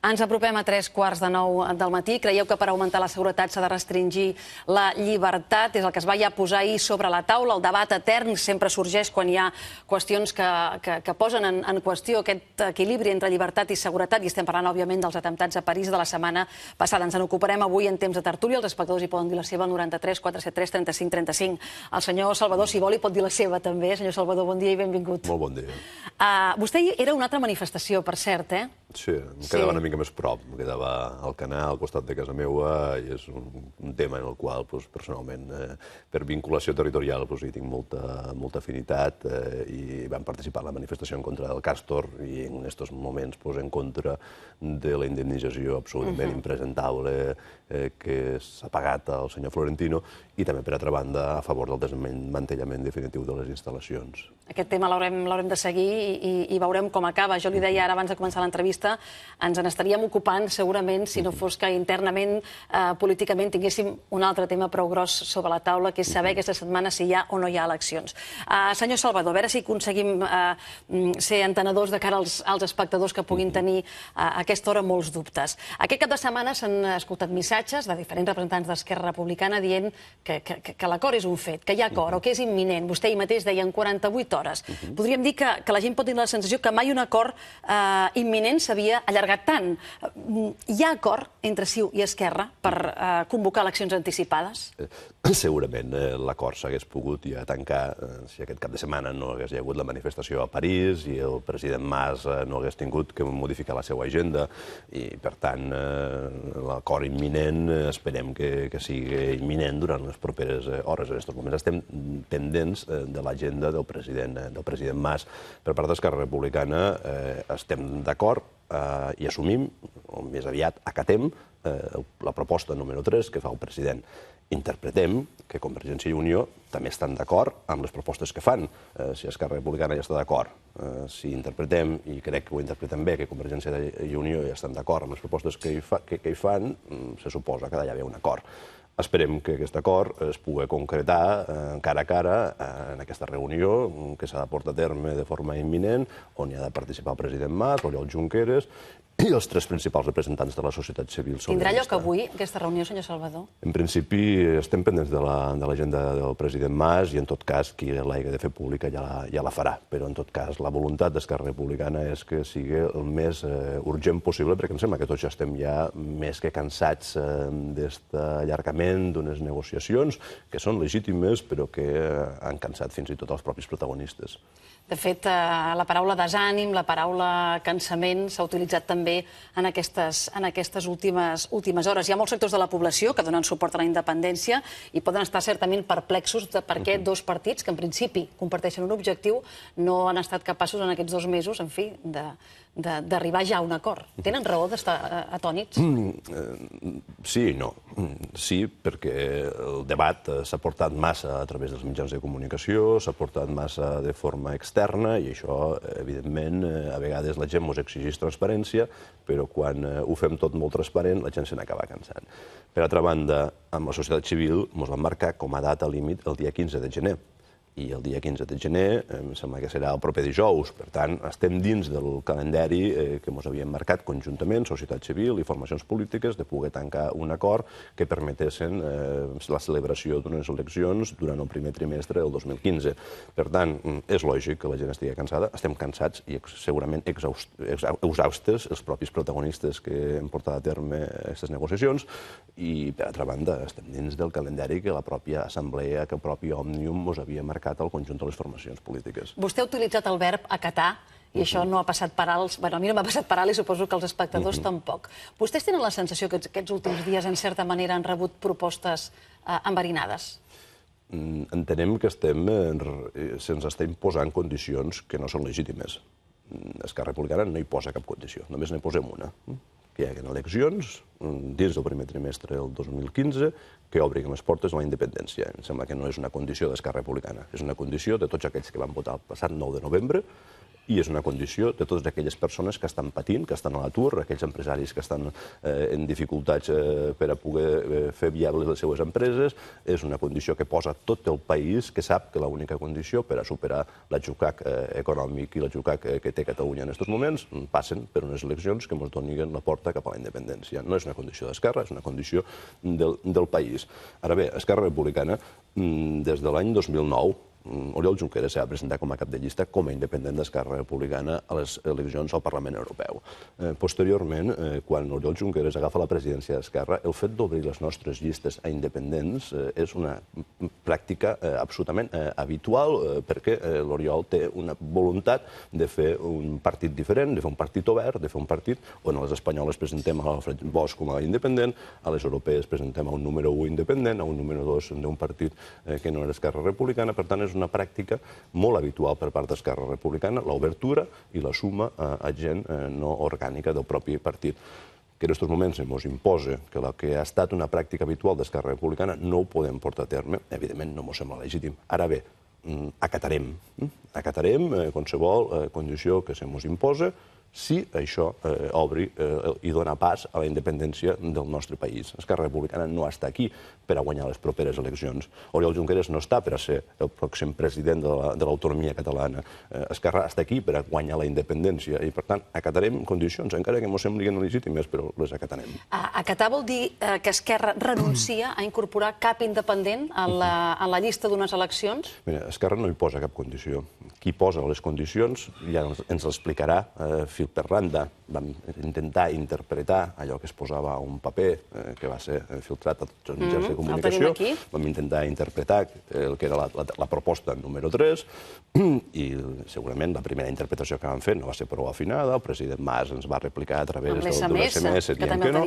Ens apropem a 8:45 del matí. Creieu que per augmentar la seguretat s'ha de restringir la llibertat? És el que es va ja posar ahir sobre la taula. El debat etern sempre sorgeix quan hi ha qüestions que posen en qüestió aquest equilibri entre llibertat i seguretat. I estem parlant, òbviament, dels atemptats a París de la setmana passada. Ens en ocuparem avui en temps de tertúlia. Els espectadors hi poden dir la seva al 93 473 35 35. El senyor Salvador, si vol, hi pot dir la seva també. Senyor Salvador, bon dia i benvingut. Molt bon dia. Vostè era una altra manifestació, per cert, eh? Sí, em quedava una mica més prop. Em quedava al Canà, al costat de casa meva, i és un tema en el qual, personalment, per vinculació territorial, hi tinc molta afinitat, i vam participar en la manifestació en contra del Castor, i en aquests moments en contra de la indemnització absolutament impresentable que s'ha pagat al senyor Florentino, i també, per altra banda, a favor del desmantellament definitiu de les instal·lacions. Aquest tema l'haurem de seguir i veurem com acaba. Jo li deia ara, abans de començar l'entrevista, ens n'estaríem ocupant segurament si no fos que internament, políticament, tinguéssim un altre tema prou gros sobre la taula, que és saber aquesta setmana si hi ha o no hi ha eleccions. Senyor Salvador, a veure si aconseguim ser entenedors de cara als espectadors que puguin tenir a aquesta hora molts dubtes. Aquest cap de setmana s'han escoltat missatges de diferents representants d'Esquerra Republicana dient que l'acord és un fet, que hi ha acord o que és imminent. Vostè ahir mateix deia en 48 hores. Podríem dir que la gent pot tenir la sensació que mai un acord imminent s'havia allargat tant. Hi ha acord entre CiU i Esquerra per convocar eleccions anticipades? Segurament l'acord s'hagués pogut ja tancar si aquest cap de setmana no hagués hagut la manifestació a París i el president Mas no hagués tingut que modificar la seva agenda, i per tant l'acord imminent esperem que sigui imminent durant les properes hores. En aquests moments estem pendents de l'agenda del president Mas. Per part d'Esquerra Republicana estem d'acord i assumim, o més aviat acatem, la proposta número 3 que fa el president. Interpretem que Convergència i Unió també estan d'acord amb les propostes que fan, si Esquerra Republicana ja està d'acord. Si interpretem, i crec que ho interpretem bé, que Convergència i Unió ja estan d'acord amb les propostes que hi fan, se suposa que d'allà hi ha un acord. Esperem que aquest acord es pugui concretar cara a cara en aquesta reunió que s'ha de portar a terme de forma imminent, on hi ha de participar el president Mas, l'Oriol Junqueras i els 3 principals representants de la societat civil. Tindrà lloc avui aquesta reunió, senyor Salvador? En principi estem pendents de l'agenda del president Mas i, en tot cas, qui l'hagi de fer pública ja la farà. Però, en tot cas, la voluntat d'Esquerra Republicana és que sigui el més urgent possible, perquè em sembla que tots ja estem més que cansats d'aquest allargament d'unes negociacions que són legítimes, però que han cansat fins i tot els propis protagonistes. De fet, la paraula desànim, la paraula cansament s'ha utilitzat també en aquestes últimes hores. Hi ha molts sectors de la població que donen suport a la independència i poden estar certament perplexos de per què 2 partits, que en principi comparteixen un objectiu, no han estat capaços en aquests 2 mesos, en fi, d'arribar ja a un acord. Tenen raó d'estar atònits? Sí i no. Sí, perquè el debat s'ha portat massa a través dels mitjans de comunicació, s'ha portat massa de forma externa, i això, evidentment, a vegades la gent ens exigeix transparència, però quan ho fem tot molt transparent, la gent se n'acaba cansant. Per altra banda, amb la societat civil ens van marcar com a data límit el dia 15 de gener. I el dia 15 de gener em sembla que serà el proper dijous. Per tant, estem dins del calendari que ens havíem marcat conjuntament, societat civil i formacions polítiques, de poder tancar un acord que permetessin la celebració d'unes eleccions durant el primer trimestre del 2015. Per tant, és lògic que la gent estigui cansada, estem cansats i segurament exhaustes els propis protagonistes que hem portat a terme aquestes negociacions, i, per altra banda, estem dins del calendari que la pròpia Assemblea, que el propi Òmnium ens havia marcat al conjunt de les formacions polítiques. Vostè ha utilitzat el verb acatar, i això no ha passat per alt. Bé, a mi no m'ha passat per alt i suposo que els espectadors tampoc. Vostès tenen la sensació que aquests últims dies, en certa manera, han rebut propostes enverinades? Entenem que se'ns està imposant condicions que no són legítimes. Esquerra Republicana no hi posa cap condició, només n'hi posem una. Que hi hagi eleccions dins del primer trimestre del 2015 que obrin les portes a la independència. Em sembla que no és una condició d'Esquerra Republicana, és una condició de tots aquells que van votar el passat 9 de novembre i és una condició de totes aquelles persones que estan patint, que estan a l'atur, aquells empresaris que estan en dificultats per a poder fer viables les seues empreses. És una condició que posa tot el país, que sap que l'única condició per a superar l'atzucac econòmic i l'atzucac que té Catalunya en aquests moments passen per unes eleccions que ens donin la porta cap a la independència. No és una condició d'Esquerra, és una condició del país. Ara bé, Esquerra Republicana, des de l'any 2009, Oriol Junqueras s'ha presentat com a cap de llista com a independent d'Esquerra Republicana a les eleccions al Parlament Europeu. Posteriorment, quan Oriol Junqueras agafa la presidència d'Esquerra, el fet d'obrir les nostres llistes a independents és una pràctica absolutament habitual perquè l'Oriol té una voluntat de fer un partit diferent, de fer un partit obert, de fer un partit on a les espanyoles presentem a l'Alfred Bosch com a independent, a les europees presentem a un número 1 independent, a un número 2 d'un partit que no era Esquerra Republicana. Per tant, és una pràctica molt habitual per part d'Esquerra Republicana, l'obertura i la suma a gent no orgànica del propi partit. Que en aquests moments ens imposa que el que ha estat una pràctica habitual d'Esquerra Republicana no ho podem portar a terme, evidentment no ens sembla legítim. Ara bé, acatarem qualsevol condició que se'ns imposa si això obri i dona pas a la independència del nostre país. Esquerra Republicana no està aquí per a guanyar les properes eleccions. Oriol Junqueras no està per a ser el pròxim president de l'autonomia catalana. Esquerra està aquí per a guanyar la independència i, per tant, acatarem condicions, encara que ens semblin legítimes, però les acatarem. Acatar vol dir que Esquerra renuncia a incorporar cap independent a la llista d'unes eleccions? Mira, Esquerra no hi posa cap condició. Qui posa les condicions ja ens l'explicarà fil per randa. Vam intentar interpretar allò que es posava a un paper que va ser filtrat a tots els mitjans de comunicació. Vam intentar interpretar el que era la proposta número 3 i segurament la primera interpretació que vam fer no va ser prou afinada. El president Mas ens va replicar a través d'un SMS dient que no.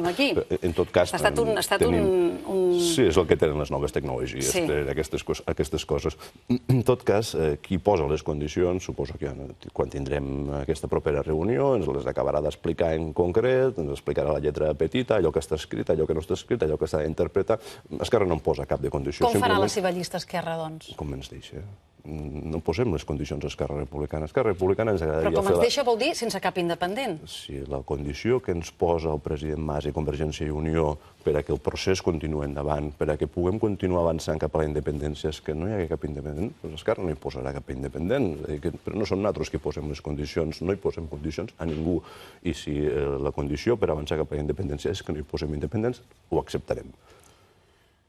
En tot cas, ha estat un... Sí, és el que tenen les noves tecnologies, aquestes coses. En tot cas, qui posa les condicions, suposo que quan tindrem aquesta propera reunió ens les acabarà d'explicar en concret, ens explicarà la lletra petita, allò que està escrit, allò que no està escrit, allò que s'ha d'interpretar. Esquerra no en posa cap de condició. Com farà la seva llista Esquerra, doncs? Com ens deixa. No posem les condicions a Esquerra Republicana. Esquerra Republicana ens agradaria fer... Però com ens deixa vol dir sense cap independent. Sí, la condició que ens posa el president Mas i Convergència i Unió per a que el procés continuï endavant, per a que puguem continuar avançant cap a la independència, és que no hi hagi cap independent. Esquerra no hi posarà cap independent, però no som nosaltres qui posem les condicions, no hi posem condicions a ningú. I si la condició per avançar cap a la independència és que no hi posem independents, ho acceptarem.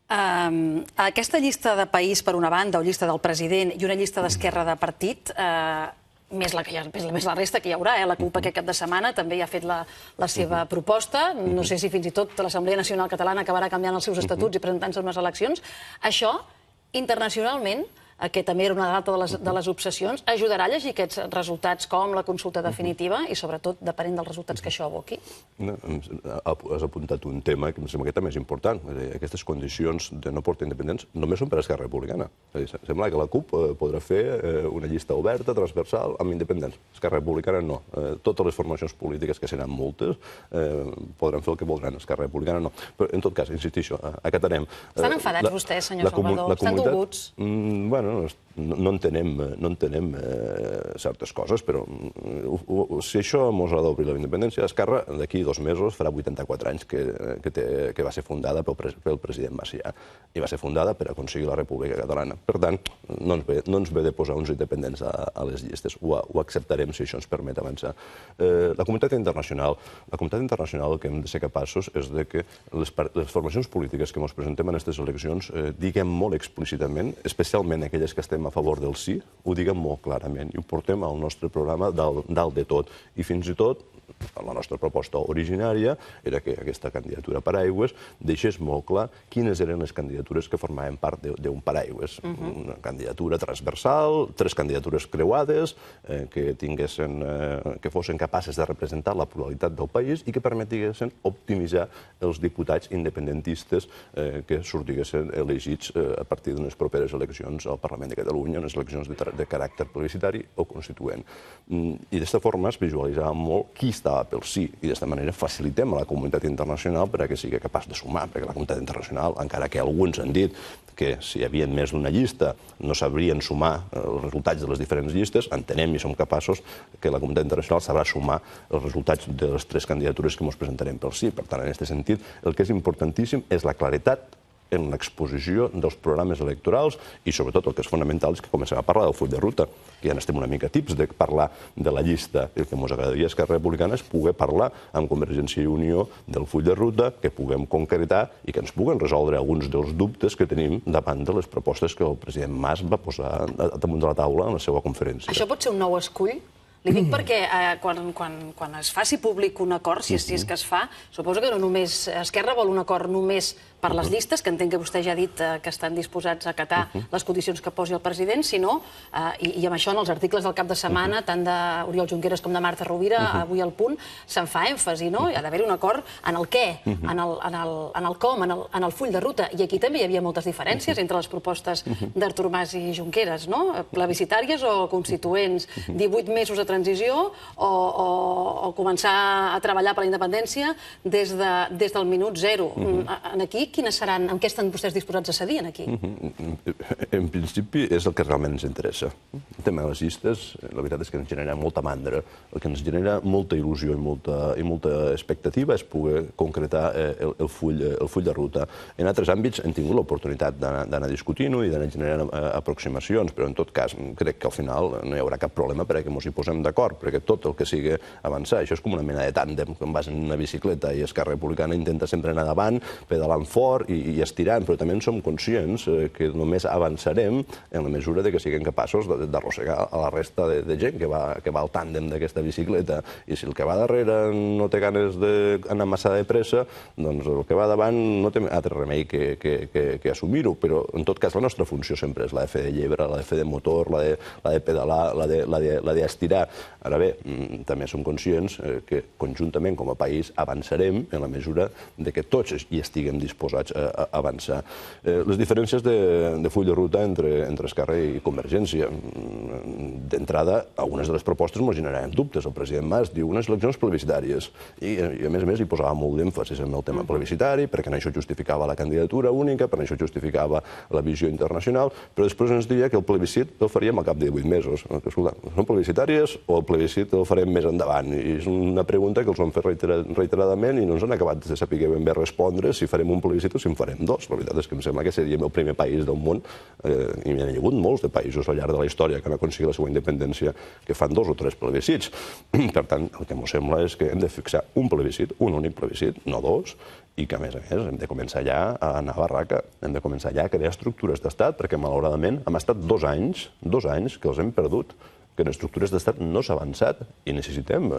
Aquesta llista de país, per una banda, o llista del president, i una llista d'Esquerra de partit, més la resta que hi haurà, la CUP aquest cap de setmana també ja ha fet la seva proposta. No sé si fins i tot l'Assemblea Nacional Catalana acabarà canviant els seus estatuts i presentant-se a unes eleccions. Això, internacionalment, que també era una altra de les obsessions, ajudarà a llegir aquests resultats com la consulta definitiva i, sobretot, depenent dels resultats que això aboqui? Has apuntat un tema que em sembla que també és important. Aquestes condicions de no portar independents només són per a Esquerra Republicana. Sembla que la CUP podrà fer una llista oberta, transversal, amb independents. Esquerra Republicana no. Totes les formacions polítiques, que seran moltes, podran fer el que voldran. Esquerra Republicana no. Però, en tot cas, insistixo, acatarem. Estan enfadats vostès, senyor Salvador? Estan dolguts? Bueno, no entenem certes coses, però si això ens ha d'obrir la independència, Esquerra d'aquí 2 mesos farà 84 anys que va ser fundada pel president Macià i va ser fundada per aconseguir la República Catalana. Per tant, no ens ve de posar uns independents a les llistes. Ho acceptarem si això ens permet avançar. La comunitat internacional el que hem de ser capaços és que les formacions polítiques que ens presentem en aquestes eleccions diguem molt explícitament, especialment aquelles que estem a favor del sí, ho diguem molt clarament i ho portem al nostre programa dalt de tot. I fins i tot, la nostra proposta originària era que aquesta candidatura paraigües deixés molt clar quines eren les candidatures que formaven part d'un paraigües. Una candidatura transversal, 3 candidatures creuades, que fossin capaces de representar la pluralitat del país i que permetiguessin optimitzar els diputats independentistes que sortiguessin elegits a partir d'unes properes eleccions al Parlament de Catalunya, unes eleccions de caràcter plebiscitari o constituent. I d'esta forma es visualitzava molt qui estava pel sí, i d'esta manera facilitem a la comunitat internacional perquè sigui capaç de sumar, perquè la comunitat internacional, encara que alguns han dit que si hi havia més d'una llista no sabrien sumar els resultats de les diferents llistes, entenem i som capaços que la comunitat internacional sabrà sumar els resultats de les 3 candidatures que ens presentarem pel sí. Per tant, en aquest sentit, el que és importantíssim és la claretat en l'exposició dels programes electorals i, sobretot, el que és fonamental és que comencem a parlar del full de ruta, que ja n'estem una mica tips de parlar de la llista. El que ens agradaria a Esquerra Republicana és poder parlar amb Convergència i Unió del full de ruta, que puguem concretar i que ens puguen resoldre alguns dels dubtes que tenim davant de les propostes que el president Mas va posar damunt de la taula en la seva conferència. Això pot ser un nou escull? Li dic perquè quan es faci públic un acord, si és que es fa, suposo que no només Esquerra vol un acord només per les llistes, que entenc que vostè ja ha dit que estan disposats a acatar les condicions que posi el president, sinó, i amb això en els articles del cap de setmana, tant d'Oriol Junqueras com de Marta Rovira, avui al Punt, se'n fa èmfasi, no? Hi ha d'haver un acord en el què, en el com, en el full de ruta. I aquí també hi havia moltes diferències entre les propostes d'Artur Mas i Junqueras, no? Plebiscitàries o constituents, 18 mesos de transició o començar a treballar per la independència des del minut zero. Aquí, quines seran, amb què estan vostès disposats a cedir aquí? En principi és el que realment ens interessa. El tema de les llistes, la veritat és que ens genera molta mandra. El que ens genera molta il·lusió i molta expectativa és poder concretar el full de ruta. En altres àmbits hem tingut l'oportunitat d'anar discutint-ho i d'anar generant aproximacions, però en tot cas crec que al final no hi haurà cap problema perquè ens hi posem d'acord, perquè tot el que sigui avançar, això és com una mena de tàndem, quan vas en una bicicleta i Esquerra Republicana intenta sempre anar davant, pedalant fort i estirant, però també en som conscients que només avançarem en la mesura que siguem capaços d'arrossegar a la resta de gent que va al tàndem d'aquesta bicicleta. I si el que va darrere no té ganes d'anar massa de pressa, doncs el que va davant no té altre remei que assumir-ho, però en tot cas la nostra funció sempre és la de fer de llebre, la de fer de motor, la de pedalar, la d'estirar. Ara bé, també som conscients que conjuntament com a país avançarem en la mesura que tots hi estiguem disposats a avançar. Les diferències de full de ruta entre Esquerra i Convergència. D'entrada, algunes de les propostes ens generaran dubtes. El president Mas diu unes eleccions plebiscitàries i a més hi posava molt d'èmfasis en el tema plebiscitari, perquè això justificava la candidatura única, perquè això justificava la visió internacional, però després ens diria que el plebiscit el faríem al cap de 18 mesos. Escolta, són plebiscitàries o el plebiscit el farem més endavant? I és una pregunta que els hem fet reiteradament i no ens han acabat de saber ben bé respondre si farem un plebiscit o si en farem dos. La veritat és que em sembla que seríem el primer país del món, i hi ha hagut molts de països al llarg de la història que han aconseguit la seva independència que fan 2 o 3 plebiscits. Per tant, el que ens sembla és que hem de fixar un plebiscit, un únic plebiscit, no 2, i que, a més, hem de començar ja a anar a barraca, hem de començar ja a crear estructures d'estat, perquè, malauradament, hem estat 2 anys que els hem perdut, que en estructures d'estat no s'ha avançat i necessitem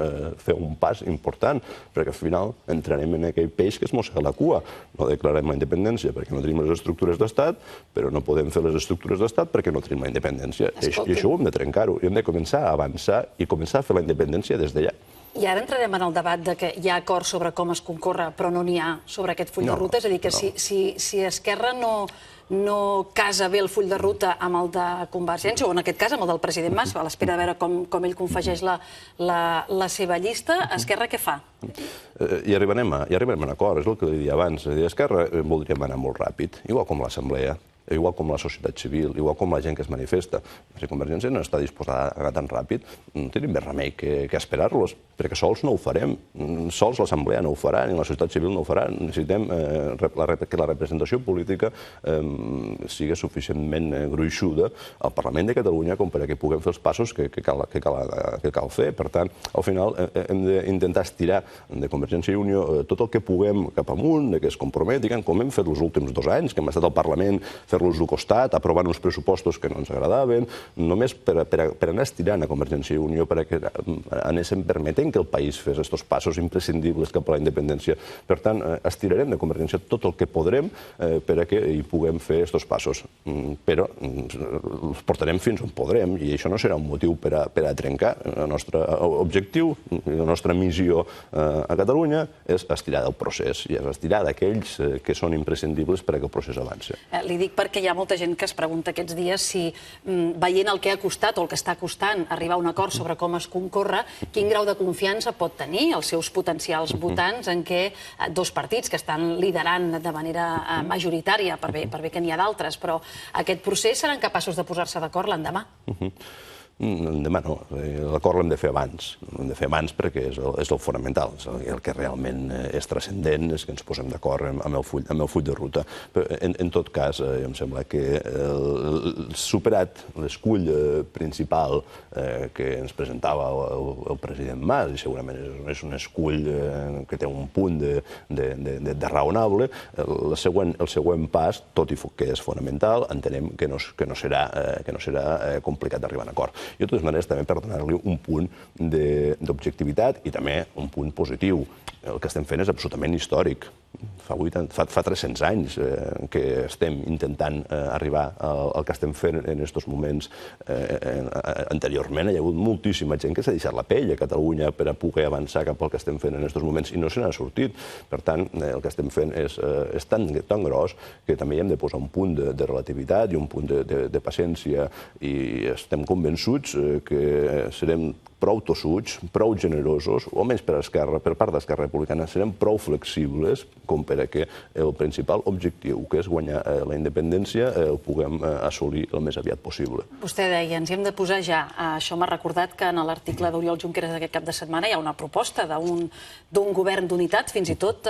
fer un pas important perquè al final entrarem en aquell peix que es mossega la cua. No declarem la independència perquè no tenim les estructures d'estat, però no podem fer les estructures d'estat perquè no tenim la independència. I això ho hem de trencar-ho. I hem de començar a avançar i començar a fer la independència des d'allà. I ara entrarem en el debat de que hi ha acord sobre com es concorre, però no n'hi ha sobre aquest full de ruta. És a dir, que si Esquerra no casa bé el full de ruta amb el de Convergència, o en aquest cas amb el del president Mas, a l'espera de veure com ell confegeix la seva llista, Esquerra què fa? I arribarem a un acord, és el que li deia abans. Esquerra voldríem anar molt ràpid, igual com l'Assemblea, igual com la societat civil, igual com la gent que es manifesta. Si Convergència no està disposada a anar tan ràpid, no tenim més remei que esperar-los, perquè sols no ho farem. Sols l'Assemblea no ho farà, ni la societat civil no ho farà. Necessitem que la representació política sigui suficientment gruixuda al Parlament de Catalunya com perquè puguem fer els passos que cal fer. Per tant, al final hem d'intentar estirar de Convergència i Unió tot el que puguem cap amunt, que es comprometin, com hem fet els últims 2 anys, que hem estat al Parlament fer-los al costat, aprovant uns pressupostos que no ens agradaven, només per anar estirant a Convergència i Unió perquè anéssim permetent que el país fes aquests passos imprescindibles cap a la independència. Per tant, estirarem de Convergència tot el que podrem perquè hi puguem fer aquests passos. Però els portarem fins on podrem i això no serà un motiu per a trencar. El nostre objectiu, la nostra missió a Catalunya és estirar del procés i és estirar d'aquells que són imprescindibles perquè el procés avanci. Li dic perquè hi ha molta gent que es pregunta aquests dies si, veient el que ha costat o el que està costant arribar a un acord sobre com es concorre, quin grau de confiança confiança pot tenir els seus potencials votants en què dos partits que estan liderant de manera majoritària, per bé que n'hi ha d'altres, però aquest procés seran capaços de posar-se d'acord l'endemà? L'endemà no. L'acord l'hem de fer abans. L'hem de fer abans perquè és el fonamental. El que realment és transcendent és que ens posem d'acord amb el full de ruta. En tot cas, em sembla que superat l'escull principal que ens presentava el president Mas, i segurament és un escull que té un punt de raonable, el següent pas, tot i que és fonamental, entenem que no serà complicat d'arribar a un acord. I de totes maneres també per donar-li un punt d'objectivitat i també un punt positiu. El que estem fent és absolutament històric. Fa 300 anys que estem intentant arribar al que estem fent en aquests moments. Anteriorment hi ha hagut moltíssima gent que s'ha deixat la pell a Catalunya per a poder avançar cap al que estem fent en aquests moments i no se n'ha sortit. Per tant, el que estem fent és tan gros que també hi hem de posar un punt de relativitat i un punt de paciència i estem convençuts que serem prou tossuts, prou generosos, o almenys per part d'Esquerra Republicana, serem prou flexibles com per a que el principal objectiu, que és guanyar la independència, el puguem assolir el més aviat possible. Vostè deia, ens hi hem de posar ja. Això m'ha recordat que en l'article d'Oriol Junqueras d'aquest cap de setmana hi ha una proposta d'un govern d'unitat, fins i tot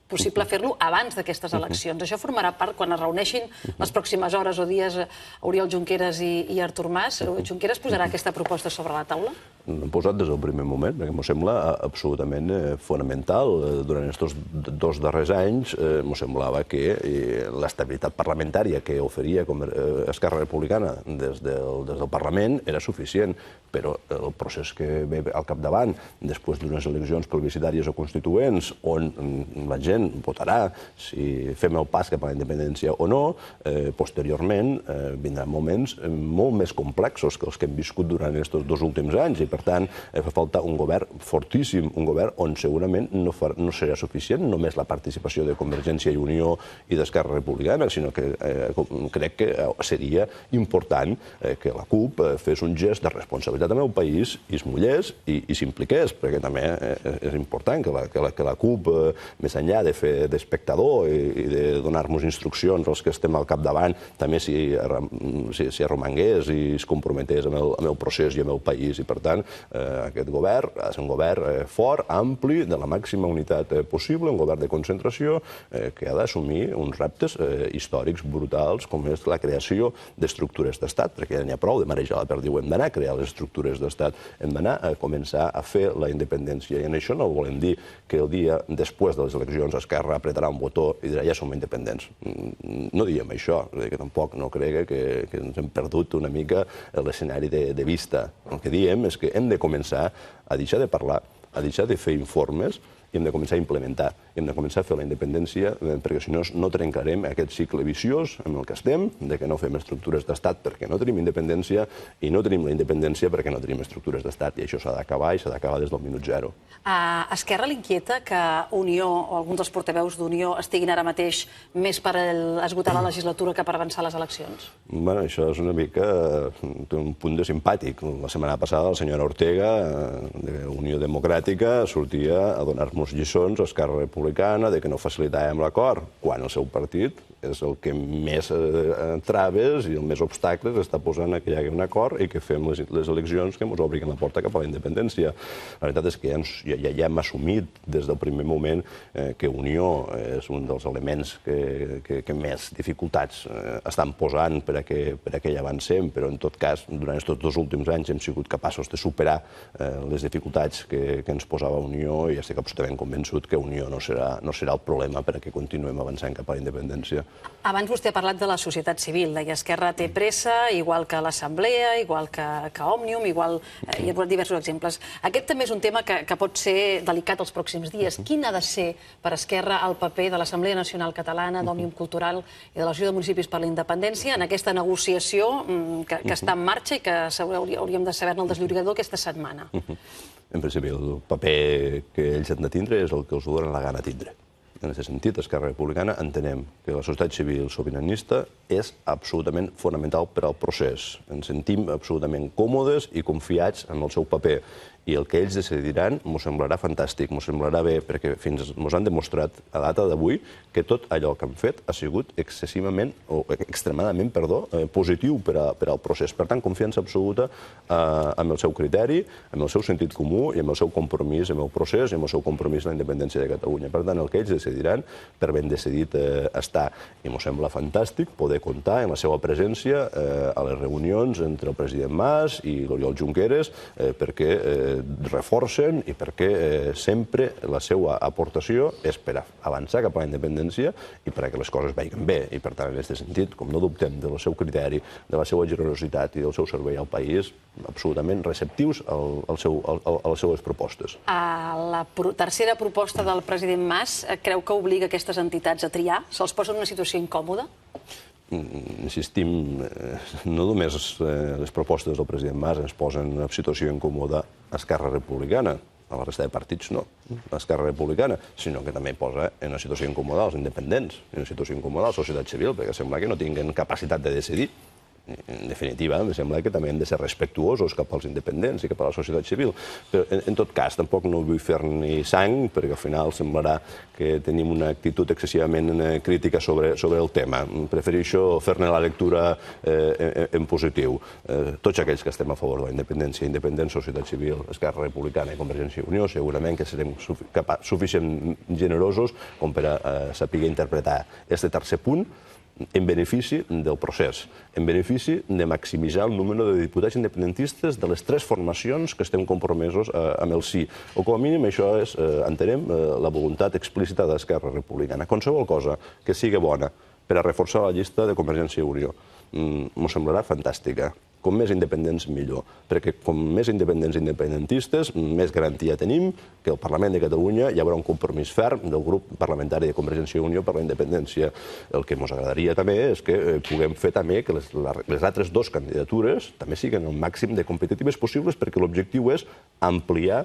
possible fer-lo abans d'aquestes eleccions. Això formarà part, quan es reuneixin les pròximes hores o dies Oriol Junqueras i Artur Mas, Junqueras posarà aquesta proposta sobre la taula? L'hem posat des del primer moment, perquè m'ho sembla absolutament fonamental. Durant aquests 2 darrers anys m'ho semblava que l'estabilitat parlamentària que oferia Esquerra Republicana des del Parlament era suficient, però el procés que ve al capdavant, després d'unes eleccions plebiscitàries o constituents, on la gent votarà si fem el pas cap a la independència o no, posteriorment vindran moments molt més complexos que els que hem viscut durant aquests 2 últims anys i, per tant, fa falta un govern fortíssim, un govern on segurament no serà suficient només la participació de Convergència i Unió i d'Esquerra Republicana, sinó que crec que seria important que la CUP fes un gest de responsabilitat amb el país i es mullés i s'impliqués, perquè també és important que la CUP, més enllà de fer d'espectador i de donar-nos instruccions als que estem al capdavant, també s'hi arromangués i es comprometés amb el procés i amb el país. I, per tant, aquest govern ha de ser un govern fort, ampli, de la màxima unitat possible, un govern de concentració que ha d'assumir uns reptes històrics brutals, com és la creació d'estructures d'estat, perquè ja n'hi ha prou de marejar la perdiu. Hem d'anar a crear les estructures d'estat, hem d'anar a començar a fer la independència. I en això no volem dir que el dia després de les eleccions Esquerra apretarà un botó i dirà ja som independents. No diem això, que tampoc no crec que ens hem perdut una mica l'escenari de vista. El que diem és que hem de començar a deixar de parlar, a deixar de fer informes i hem de començar a implementar, hem de començar a fer la independència, perquè si no, no trencarem aquest cicle viciós en el que estem, de que no fem estructures d'estat perquè no tenim independència i no tenim la independència perquè no tenim estructures d'estat, i això s'ha d'acabar i s'ha d'acabar des del minut zero. A Esquerra l'inquieta que Unió o alguns dels portaveus d'Unió estiguin ara mateix més per esgotar la legislatura que per avançar les eleccions? Bé, això és una mica un punt de simpàtic. La setmana passada la senyora Ortega, d'Unió Democràtica, sortia a donar-nos lliçons a Esquerra Republicana de que no facilitàvem l'acord, quan el seu partit és el que més traves i el més obstacles està posant que hi hagi un acord i que fem les eleccions que ens obrin la porta cap a la independència. La veritat és que ja hem assumit des del primer moment que Unió és un dels elements que més dificultats estan posant per a que hi avancem, però en tot cas, durant aquests 2 últims anys hem sigut capaços de superar les dificultats que ens posava Unió i estic absolutament convençut que Unió no serà el problema per a que continuem avançant cap a la independència. Abans vostè ha parlat de la societat civil, deia Esquerra té pressa, igual que l'Assemblea, igual que Òmnium, hi ha diversos exemples. Aquest també és un tema que pot ser delicat els pròxims dies. Quin ha de ser per Esquerra el paper de l'Assemblea Nacional Catalana, d'Òmnium Cultural i de l'Associació de Municipis per la Independència en aquesta negociació que està en marxa i que hauríem de saber-ne el desllorigador aquesta setmana? En principi, el paper que ells han de tindre és el que els donen la gana tindre. En aquest sentit, Esquerra Republicana entenem que la societat civil sobiranista és absolutament fonamental per al procés. Ens sentim absolutament còmodes i confiats en el seu paper. i el que ells decidiran m'ho semblarà fantàstic, m'ho semblarà bé, perquè ens han demostrat a data d'avui que tot allò que han fet ha sigut extremadament positiu per al procés. Per tant, confiança absoluta amb el seu criteri, amb el seu sentit comú i amb el seu compromís amb el procés i amb el seu compromís amb la independència de Catalunya. Per tant, el que ells decidiran, per ben decidit està. I m'ho sembla fantàstic poder comptar en la seva presència a les reunions entre el president Mas i l'Oriol Junqueras perquè reforcen i perquè sempre la seva aportació és per avançar cap a la independència i perquè les coses vagin bé. I per tant, en aquest sentit, com no dubtem del seu criteri, de la seva generositat i del seu servei al país, absolutament receptius a les seves propostes. La tercera proposta del president Mas creu que obliga aquestes entitats a triar? Se'ls posa en una situació incòmoda? Insistim, no només les propostes del president Mas ens posen en situació incòmoda a Esquerra Republicana, a la resta de partits no, a Esquerra Republicana, sinó que també posa en una situació incòmoda als independents, en una situació incòmoda a la societat civil, perquè sembla que no tinguin capacitat de decidir. En definitiva, em sembla que també hem de ser respectuosos cap als independents i cap a la societat civil. Però, en tot cas, tampoc no vull fer ni sang, perquè al final semblarà que tenim una actitud excessivament crítica sobre el tema. Prefereixo fer-ne la lectura en positiu. Tots aquells que estem a favor de la independència, independents, societat civil, Esquerra Republicana i Convergència i Unió, segurament que serem suficient generosos com per a saber interpretar aquest tercer punt en benefici del procés, en benefici de maximitzar el número de diputats independentistes de les tres formacions que estem compromesos amb el sí. O com a mínim això és, entenem, la voluntat explícita d'Esquerra Republicana. Qualsevol cosa que sigui bona per a reforçar la llista de Convergència i Unió m'ho semblarà fantàstica. Com més independents, millor. Perquè com més independents i independentistes, més garantia tenim que al Parlament de Catalunya hi haurà un compromís ferm del grup parlamentari de Convergència i Unió per la independència. El que ens agradaria també és que puguem fer també que les altres dues candidatures també siguin el màxim de competitives possibles, perquè l'objectiu és ampliar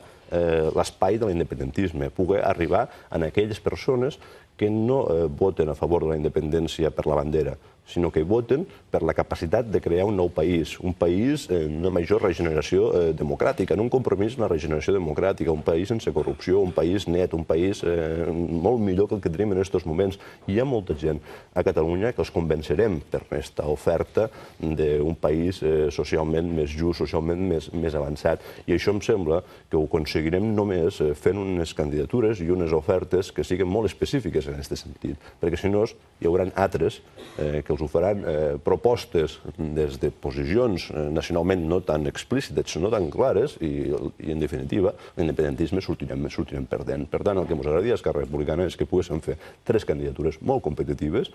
l'espai de l'independentisme, poder arribar a aquelles persones que no voten a favor de la independència per la bandera, sinó que voten per la capacitat de crear un nou país, un país en una major regeneració democràtica, en un compromís amb la regeneració democràtica, un país sense corrupció, un país net, un país molt millor que el que tenim en aquests moments. Hi ha molta gent a Catalunya que els convencerem per aquesta oferta d'un país socialment més just, socialment més avançat. I això em sembla que ho aconseguirem només fent unes candidatures i unes ofertes que siguin molt específiques en aquest sentit, perquè si no hi haurà altres que els ho faran propostes des de posicions nacionalment no tan explícites, no tan clares, i en definitiva l'independentisme sortirem perdent. Per tant, el que ens agradaria a Esquerra Republicana és que poguéssim fer tres candidatures molt competitives,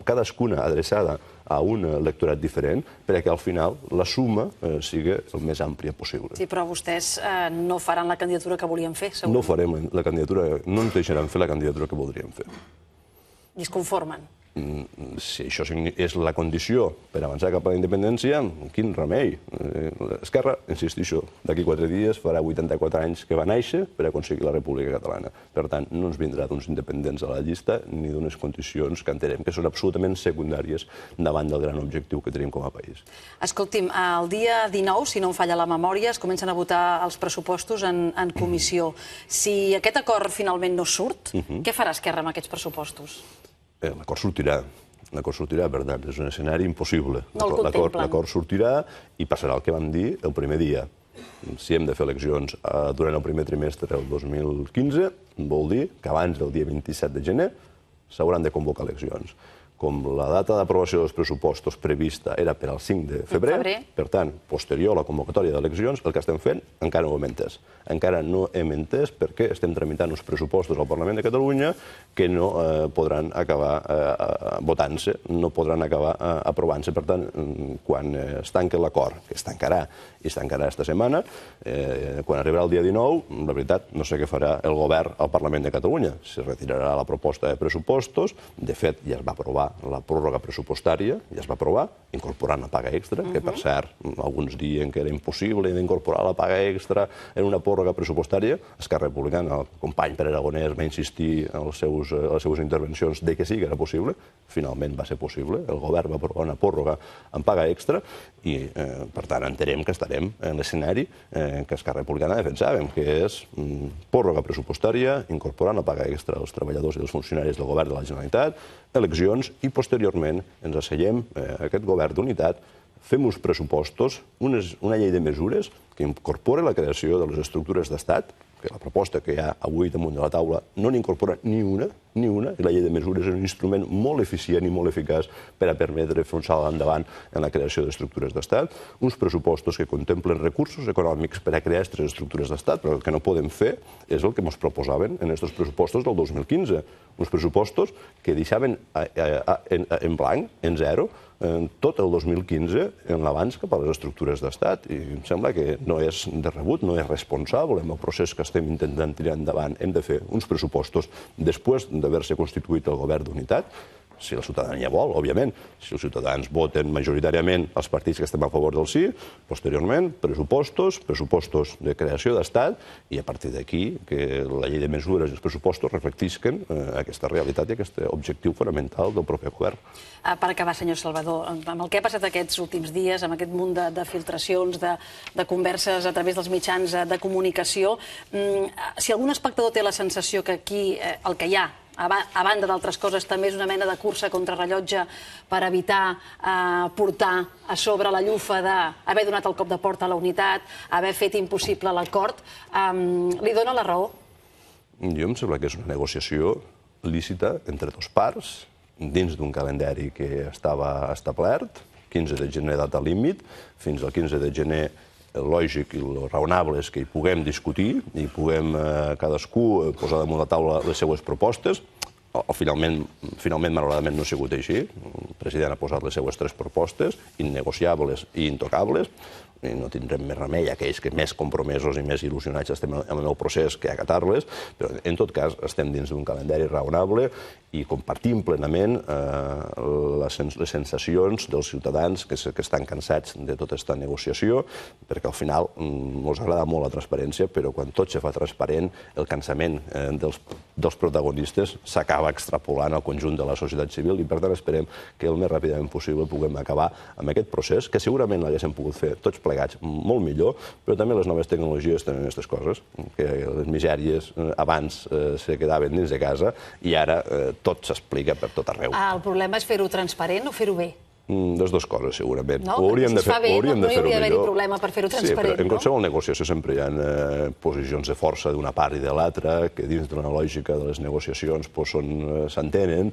cadascuna adreçada a un electorat diferent, perquè al final la suma sigui el més àmplia possible. Sí, però vostès no faran la candidatura que volien fer, segur. No farem la candidatura, no ens deixaran fer la candidatura que voldríem fer. I es conformen? Si això és la condició per avançar cap a la independència, quin remei. Esquerra, insistixo, d'aquí 4 dies farà 84 anys que va néixer per aconseguir la República Catalana. Per tant, no ens vindrà d'uns independents a la llista ni d'unes condicions que entenem que són absolutament secundàries davant del gran objectiu que tenim com a país. Escolti'm, el dia 19, si no em falla la memòria, es comencen a votar els pressupostos en comissió. Si aquest acord finalment no surt, què farà Esquerra amb aquests pressupostos? L'acord sortirà. L'acord sortirà, per tant, és un escenari impossible. No el contemplen. L'acord sortirà i passarà el que vam dir el primer dia. Si hem de fer eleccions durant el primer trimestre del 2015, vol dir que abans del dia 27 de gener s'hauran de convocar eleccions. Com la data d'aprovació dels pressupostos prevista era per al 5 de febrer, per tant, posterior a la convocatòria d'eleccions, el que estem fent encara no ho hem entès. Encara no hem entès perquè estem tramitant uns pressupostos al Parlament de Catalunya que no podran acabar votant-se, no podran acabar aprovant-se. Per tant, quan es tanqui l'acord, que es tancarà i es tancarà aquesta setmana, quan arribarà el dia 19, la veritat, no sé què farà el govern al Parlament de Catalunya. Si retirarà la proposta de pressupostos, de fet, ja es va aprovar aprovar la pròrroga pressupostària, ja es va aprovar, incorporant la paga extra, que per cert, alguns diuen que era impossible d'incorporar la paga extra en una pròrroga pressupostària. Esquerra Republicana, el company Pere Aragonès va insistir en les seues intervencions de que sí que era possible, finalment va ser possible, el govern va aprovar una pròrroga amb paga extra i, per tant, entenem que estarem en l'escenari que Esquerra Republicana defensàvem, que és pròrroga pressupostària, incorporant la paga extra als treballadors i als funcionaris del govern de la Generalitat, eleccions i, posteriorment, ens asseiem aquest govern d'unitat, fem uns pressupostos, una llei de mesures que incorpora la creació de les estructures d'estat, que la proposta que hi ha avui damunt de la taula no n'incorpora ni una, i la llei de mesures és un instrument molt eficient i molt eficaç per a permetre fer un salt endavant en la creació d'estructures d'estat, uns pressupostos que contemplen recursos econòmics per a crear aquestes estructures d'estat, però el que no podem fer és el que ens proposaven en aquests pressupostos del 2015, uns pressupostos que deixaven en blanc, en zero, tot el 2015 en l'avanç cap a les estructures d'estat. I em sembla que no és de rebut, no és responsable amb el procés que estem intentant tirar endavant. Hem de fer uns pressupostos després d'haver-se constituït el govern d'unitat, si la ciutadania vol, òbviament. Si els ciutadans voten majoritàriament els partits que estem a favor del sí, posteriorment, pressupostos de creació d'estat, i a partir d'aquí que la llei de mesures i els pressupostos reflectisquen aquesta realitat i aquest objectiu fonamental del propi govern. Per acabar, senyor Salvador, amb el que ha passat aquests últims dies, amb aquest munt de filtracions, de converses a través dels mitjans de comunicació, si algun espectador té la sensació que aquí el que hi ha, a banda d'altres coses, també és una mena de cursa contrarrellotge per evitar portar a sobre la llufa d'haver donat el cop de porta a la unitat, haver fet impossible l'acord, li dona la raó? Jo em sembla que és una negociació lícita entre dues parts, dins d'un calendari que estava establert, 15 de gener data límit, fins al 15 de gener lògic i el raonable és que hi puguem discutir i puguem cadascú posar damunt la taula les seues propostes. Finalment, malauradament, no ha sigut així. El president ha posat les seues 3 propostes, innegociables i intocables, i no tindrem més remei aquells que més compromesos i més il·lusionats estem en el procés que acatar-les, però en tot cas estem dins d'un calendari raonable i compartim plenament les sensacions dels ciutadans que estan cansats de tota aquesta negociació, perquè al final ens agrada molt la transparència, però quan tot se fa transparent, el cansament dels protagonistes s'acaba extrapolant al conjunt de la societat civil i per tant esperem que el més ràpidament possible puguem acabar amb aquest procés, que segurament l'haguéssim pogut fer tots plegats molt millor, però també les noves tecnologies tenen aquestes coses, que les misèries abans se quedaven dins de casa i ara tot s'explica per tot arreu. El problema és fer-ho transparent o fer-ho bé? Les dues coses, segurament. No, perquè si es fa bé no hi hauria d'haver-hi problema per fer-ho transparent, no? En qualsevol negociació sempre hi ha posicions de força d'una part i de l'altra, que dins d'una lògica de les negociacions s'entenen,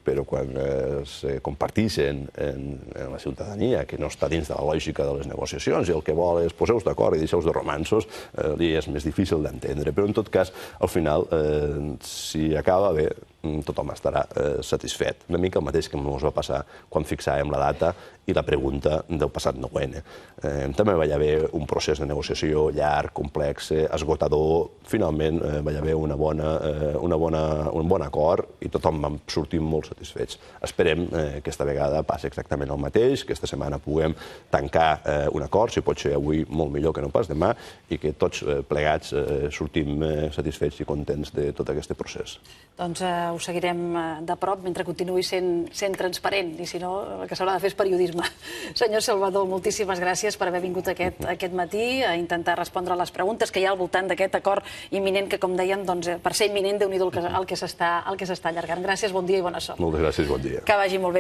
però quan se comparteixen en la ciutadania, que no està dins de la lògica de les negociacions, i el que vol és poseu-vos d'acord i deixeu-vos de romanços, és més difícil d'entendre. Però, en tot cas, al final, si acaba bé, tothom estarà satisfet. Una mica el mateix que ens va passar quan fixàvem la data i la pregunta del passat 9-N. També va haver un procés de negociació llarg, complex, esgotador. Finalment va haver un bon acord i tothom vam sortir molt satisfets. Esperem que aquesta vegada passi exactament el mateix, que aquesta setmana puguem tancar un acord, si pot ser avui molt millor que no pas demà, i que tots plegats sortim satisfets i contents de tot aquest procés. Doncs ho seguirem de prop mentre continuï sent transparent, i si no, el que s'haurà de fer és periodisme. Senyor Salvador, moltíssimes gràcies per haver vingut aquest matí a intentar respondre a les preguntes que hi ha al voltant d'aquest acord imminent que, com dèiem, per ser imminent, Déu-n'hi-do el que s'està allargant. Gràcies, bon dia i bona sort. Moltes gràcies, bon dia. Que vagi molt bé.